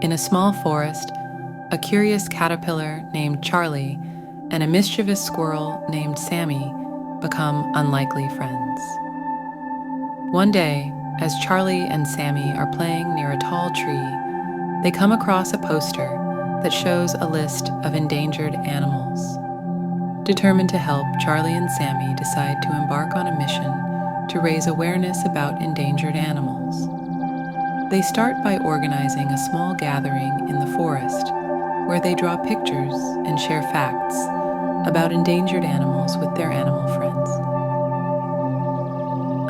In a small forest, a curious caterpillar named Charlie and a mischievous squirrel named Sammy become unlikely friends. One day, as Charlie and Sammy are playing near a tall tree, they come across a poster that shows a list of endangered animals. Determined to help, Charlie and Sammy decide to embark on a mission to raise awareness about endangered animals. They start by organizing a small gathering in the forest where they draw pictures and share facts about endangered animals with their animal friends.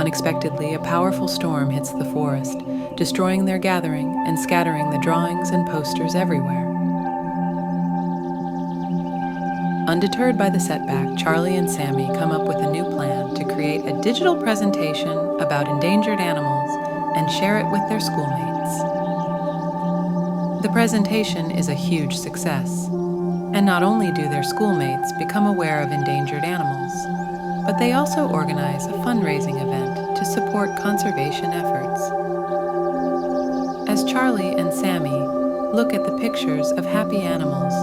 Unexpectedly, a powerful storm hits the forest, destroying their gathering and scattering the drawings and posters everywhere. Undeterred by the setback, Charlie and Sammy come up with a new plan to create a digital presentation about endangered animals and share it with their schoolmates. The presentation is a huge success, and not only do their schoolmates become aware of endangered animals, but they also organize a fundraising event to support conservation efforts. As Charlie and Sammy look at the pictures of happy animals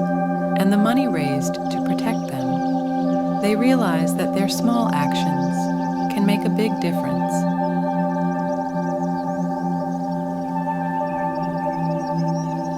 and the money raised to protect them, they realize that their small actions can make a big difference.